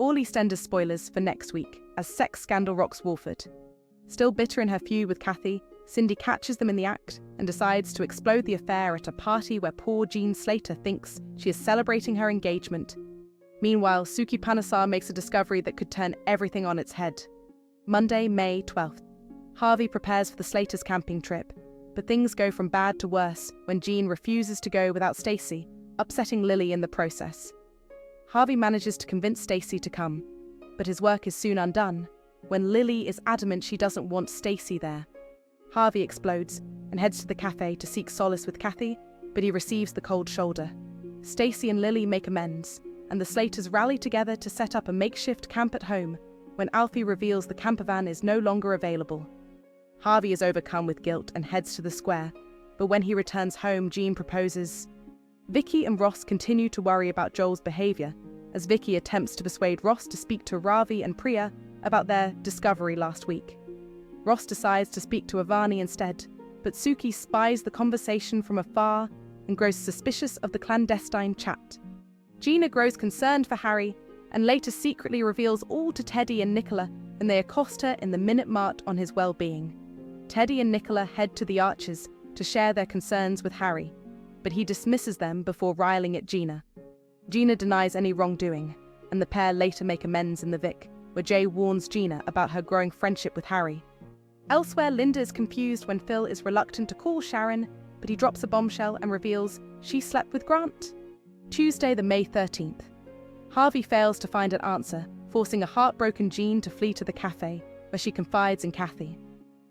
All EastEnders spoilers for next week as sex scandal rocks Walford. Still bitter in her feud with Kathy, Cindy catches them in the act and decides to explode the affair at a party where poor Jean Slater thinks she is celebrating her engagement. Meanwhile, Suki Panesar makes a discovery that could turn everything on its head. Monday, May 12th. Harvey prepares for the Slaters' camping trip, but things go from bad to worse when Jean refuses to go without Stacey, upsetting Lily in the process. Harvey manages to convince Stacey to come, but his work is soon undone when Lily is adamant she doesn't want Stacey there. Harvey explodes and heads to the cafe to seek solace with Kathy, but he receives the cold shoulder. Stacey and Lily make amends, and the Slaters rally together to set up a makeshift camp at home when Alfie reveals the camper van is no longer available. Harvey is overcome with guilt and heads to the square, but when he returns home, Jean proposes. Vicky and Ross continue to worry about Joel's behaviour, as Vicky attempts to persuade Ross to speak to Ravi and Priya about their discovery last week. Ross decides to speak to Avani instead, but Suki spies the conversation from afar and grows suspicious of the clandestine chat. Gina grows concerned for Harry and later secretly reveals all to Teddy and Nicola when they accost her in the Minute Mart on his well-being. Teddy and Nicola head to the Archers to share their concerns with Harry, but he dismisses them before riling at Gina. Gina denies any wrongdoing, and the pair later make amends in the Vic, where Jay warns Gina about her growing friendship with Harry. Elsewhere, Linda is confused when Phil is reluctant to call Sharon, but he drops a bombshell and reveals she slept with Grant. Tuesday, the May 13th. Harvey fails to find an answer, forcing a heartbroken Jean to flee to the cafe, where she confides in Kathy.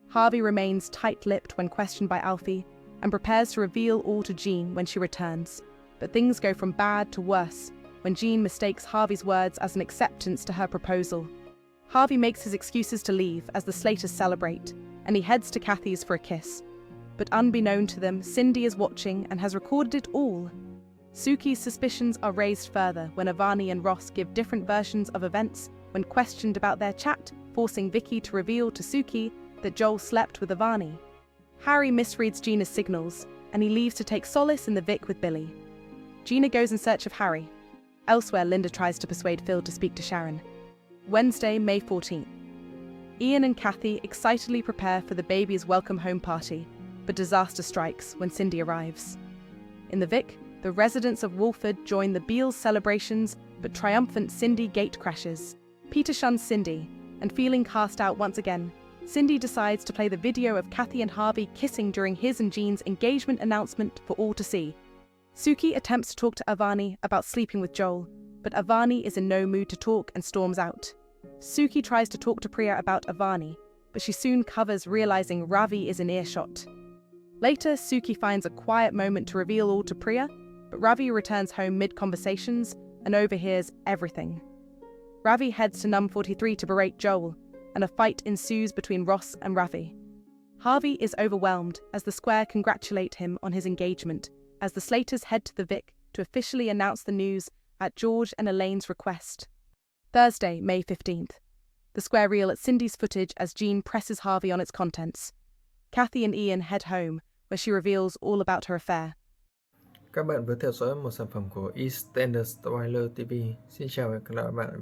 Harvey remains tight-lipped when questioned by Alfie, and prepares to reveal all to Jean when she returns. But things go from bad to worse when Jean mistakes Harvey's words as an acceptance to her proposal. Harvey makes his excuses to leave as the Slaters celebrate, and he heads to Kathy's for a kiss. But unbeknown to them, Cindy is watching and has recorded it all. Suki's suspicions are raised further when Avani and Ross give different versions of events when questioned about their chat, forcing Vicky to reveal to Suki that Joel slept with Avani. Harry misreads Gina's signals, and he leaves to take solace in the Vic with Billy. Gina goes in search of Harry. Elsewhere, Linda tries to persuade Phil to speak to Sharon. Wednesday, May 14th. Ian and Kathy excitedly prepare for the baby's welcome home party, but disaster strikes when Cindy arrives. In the Vic, the residents of Walford join the Beales celebrations, but triumphant Cindy gate crashes. Peter shuns Cindy, and feeling cast out once again, Cindy decides to play the video of Kathy and Harvey kissing during his and Jean's engagement announcement for all to see. Suki attempts to talk to Avani about sleeping with Joel, but Avani is in no mood to talk and storms out. Suki tries to talk to Priya about Avani, but she soon covers, realizing Ravi is in earshot. Later, Suki finds a quiet moment to reveal all to Priya, but Ravi returns home mid-conversations and overhears everything. Ravi heads to Num 43 to berate Joel, and a fight ensues between Ross and Ravi. Harvey is overwhelmed as the square congratulate him on his engagement, as the Slaters head to the Vic to officially announce the news at George and Elaine's request. Thursday, May 15th. The square reel at Cindy's footage as Jean presses Harvey on its contents. Kathy and Ian head home, where she reveals all about her affair. Các bạn vừa theo dõi một sản phẩm của EastEnders Spoiler TV. Xin chào và hẹn gặp lại các bạn.